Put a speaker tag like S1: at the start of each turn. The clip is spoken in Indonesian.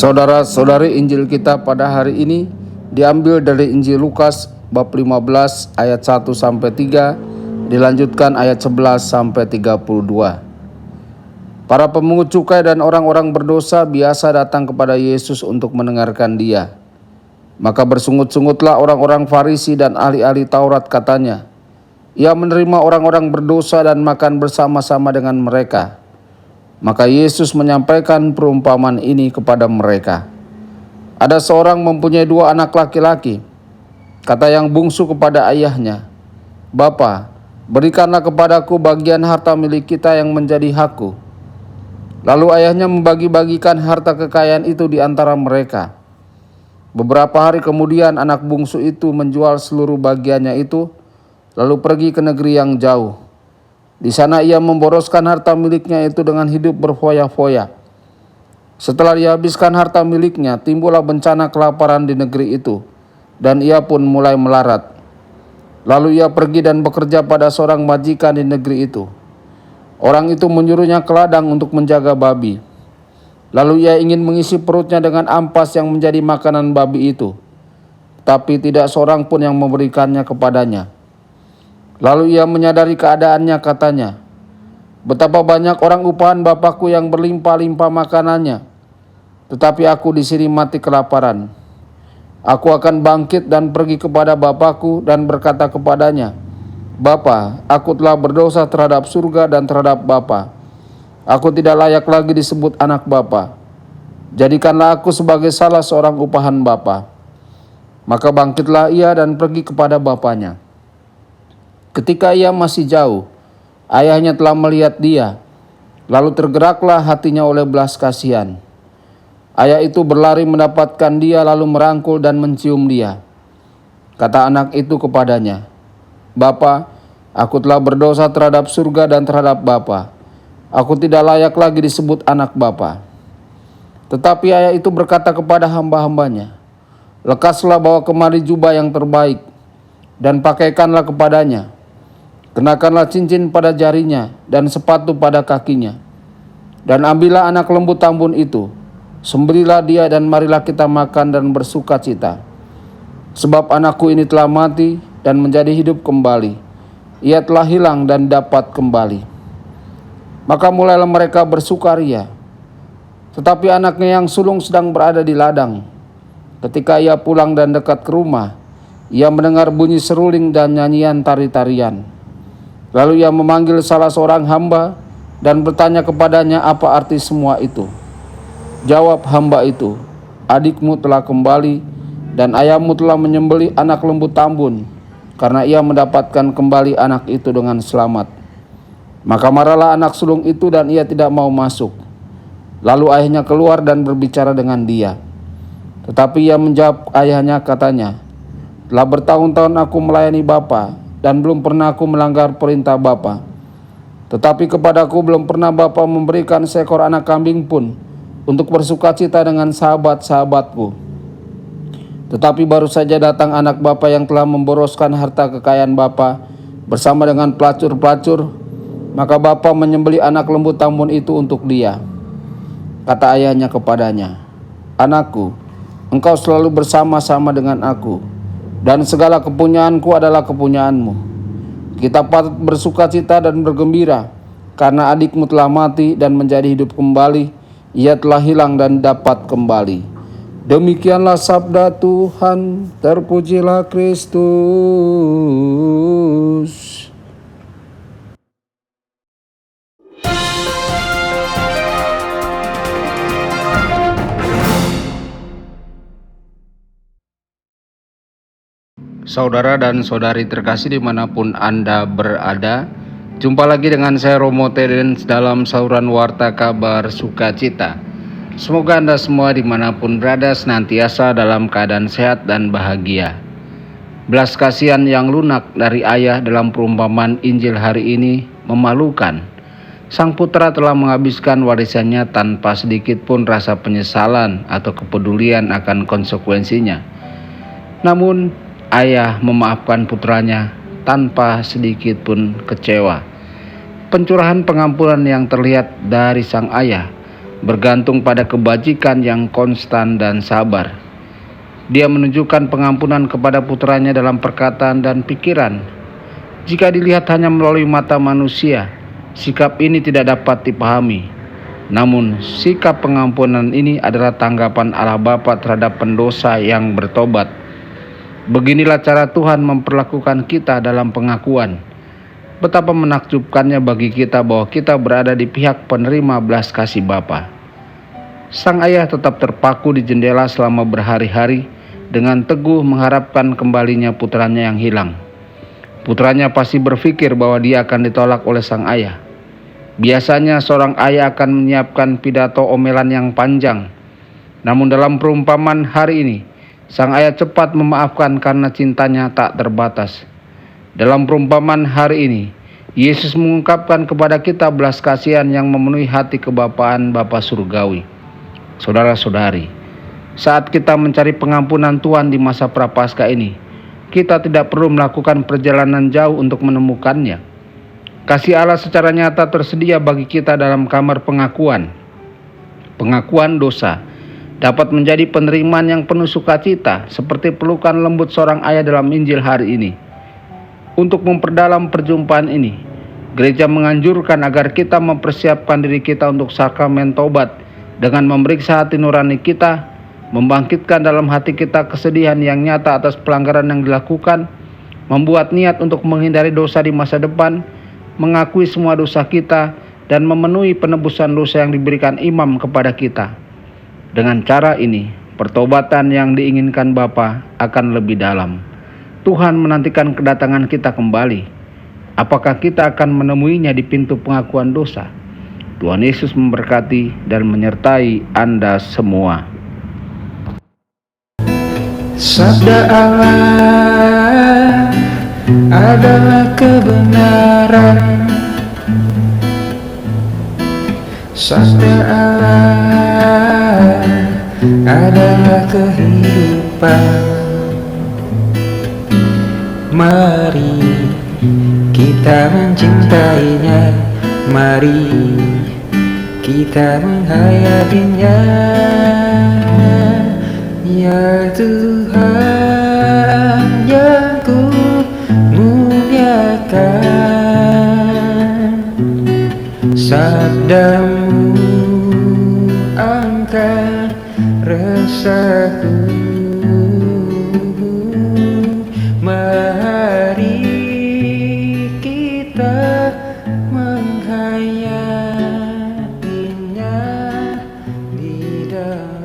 S1: Saudara-saudari, Injil kita pada hari ini diambil dari Injil Lukas bab 15 ayat 1 sampai 3, dilanjutkan ayat 11 sampai 32. Para pemungut cukai dan orang-orang berdosa biasa datang kepada Yesus untuk mendengarkan Dia. Maka bersungut-sungutlah orang-orang Farisi dan ahli-ahli Taurat, katanya, Ia menerima orang-orang berdosa dan makan bersama-sama dengan mereka. Maka Yesus menyampaikan perumpamaan ini kepada mereka. Ada seorang mempunyai 2 anak laki-laki. Kata yang bungsu kepada ayahnya, Bapa, berikanlah kepadaku bagian harta milik kita yang menjadi hakku. Lalu ayahnya membagi-bagikan harta kekayaan itu di antara mereka. Beberapa hari kemudian anak bungsu itu menjual seluruh bagiannya itu, lalu pergi ke negeri yang jauh. Di sana ia memboroskan harta miliknya itu dengan hidup berfoya-foya. Setelah dihabiskan harta miliknya, timbullah bencana kelaparan di negeri itu, dan ia pun mulai melarat. Lalu ia pergi dan bekerja pada seorang majikan di negeri itu. Orang itu menyuruhnya ke ladang untuk menjaga babi. Lalu ia ingin mengisi perutnya dengan ampas yang menjadi makanan babi itu, tapi tidak seorang pun yang memberikannya kepadanya. Lalu ia menyadari keadaannya, katanya, betapa banyak orang upahan bapakku yang berlimpah-limpah makanannya, tetapi aku di sini mati kelaparan. Aku akan bangkit dan pergi kepada bapakku dan berkata kepadanya, Bapa, aku telah berdosa terhadap surga dan terhadap Bapa. Aku tidak layak lagi disebut anak Bapa. Jadikanlah aku sebagai salah seorang upahan Bapa. Maka bangkitlah ia dan pergi kepada bapaknya. Ketika ia masih jauh, ayahnya telah melihat dia, lalu tergeraklah hatinya oleh belas kasihan. Ayah itu berlari mendapatkan dia, lalu merangkul dan mencium dia. Kata anak itu kepadanya, Bapa, aku telah berdosa terhadap surga dan terhadap Bapa. Aku tidak layak lagi disebut anak Bapa. Tetapi ayah itu berkata kepada hamba-hambanya, lekaslah bawa kemari jubah yang terbaik, dan pakaikanlah kepadanya. Kenakanlah cincin pada jarinya dan sepatu pada kakinya. Dan ambillah anak lembu tambun itu, sembelilah dia dan marilah kita makan dan bersuka cita. Sebab anakku ini telah mati dan menjadi hidup kembali. Ia telah hilang dan dapat kembali. Maka mulailah mereka bersukaria. Tetapi anaknya yang sulung sedang berada di ladang. Ketika ia pulang dan dekat ke rumah, ia mendengar bunyi seruling dan nyanyian tari-tarian. Lalu ia memanggil salah seorang hamba dan bertanya kepadanya apa arti semua itu. Jawab hamba itu, adikmu telah kembali dan ayahmu telah menyembelih anak lembu tambun, karena ia mendapatkan kembali anak itu dengan selamat. Maka marahlah anak sulung itu dan ia tidak mau masuk. Lalu ayahnya keluar dan berbicara dengan dia. Tetapi ia menjawab ayahnya, katanya, telah bertahun-tahun aku melayani Bapa, dan belum pernah aku melanggar perintah Bapa. Tetapi kepadaku belum pernah Bapa memberikan seekor anak kambing pun untuk bersukacita dengan sahabat-sahabatku. Tetapi baru saja datang anak Bapa yang telah memboroskan harta kekayaan Bapa bersama dengan pelacur-pelacur. Maka Bapa menyembelih anak lembu tambun itu untuk dia. Kata ayahnya kepadanya, anakku, engkau selalu bersama-sama dengan aku, dan segala kepunyaanku adalah kepunyaanmu. Kita patut bersukacita dan bergembira, karena adikmu telah mati dan menjadi hidup kembali. Ia telah hilang dan dapat kembali. Demikianlah sabda Tuhan, terpujilah Kristus. Saudara dan saudari terkasih dimanapun Anda berada, jumpa lagi dengan saya Romo Tedens dalam saluran Warta Kabar Sukacita. Semoga Anda semua dimanapun berada senantiasa dalam keadaan sehat dan bahagia. Belas kasihan yang lunak dari ayah dalam perumpamaan Injil hari ini memalukan. Sang putra telah menghabiskan warisannya tanpa sedikit pun rasa penyesalan atau kepedulian akan konsekuensinya. Namun ayah memaafkan putranya tanpa sedikit pun kecewa. Pencurahan pengampunan yang terlihat dari sang ayah bergantung pada kebajikan yang konstan dan sabar. Dia menunjukkan pengampunan kepada putranya dalam perkataan dan pikiran. Jika dilihat hanya melalui mata manusia, sikap ini tidak dapat dipahami. Namun, sikap pengampunan ini adalah tanggapan Allah Bapa terhadap pendosa yang bertobat. Beginilah cara Tuhan memperlakukan kita dalam pengakuan. Betapa menakjubkannya bagi kita bahwa kita berada di pihak penerima belas kasih Bapa. Sang ayah tetap terpaku di jendela selama berhari-hari dengan teguh mengharapkan kembalinya putranya yang hilang. Putranya pasti berpikir bahwa dia akan ditolak oleh sang ayah. Biasanya seorang ayah akan menyiapkan pidato omelan yang panjang. Namun dalam perumpamaan hari ini, sang ayah cepat memaafkan karena cintanya tak terbatas. Dalam perumpamaan hari ini, Yesus mengungkapkan kepada kita belas kasihan yang memenuhi hati kebapaan Bapa Surgawi. Saudara-saudari, saat kita mencari pengampunan Tuhan di masa Prapaskah ini, kita tidak perlu melakukan perjalanan jauh untuk menemukannya. Kasih Allah secara nyata tersedia bagi kita dalam kamar pengakuan. Pengakuan dosa dapat menjadi penerimaan yang penuh sukacita, seperti pelukan lembut seorang ayah dalam Injil hari ini. Untuk memperdalam perjumpaan ini, gereja menganjurkan agar kita mempersiapkan diri kita untuk sakramen taubat dengan memeriksa hati nurani kita, membangkitkan dalam hati kita kesedihan yang nyata atas pelanggaran yang dilakukan, membuat niat untuk menghindari dosa di masa depan, mengakui semua dosa kita, dan memenuhi penebusan dosa yang diberikan imam kepada kita. Dengan cara ini, pertobatan yang diinginkan Bapa akan lebih dalam. Tuhan menantikan kedatangan kita kembali. Apakah kita akan menemuinya di pintu pengakuan dosa? Tuhan Yesus memberkati dan menyertai Anda semua.
S2: Sabda Allah adalah kebenaran. Sabda Allah adalah kehidupan. Mari kita mencintainya, mari kita menghayatinya. Ya Tuhan yang ku muliakan, sabdamu angkat resahku. Mari kita menghayatinya di dalam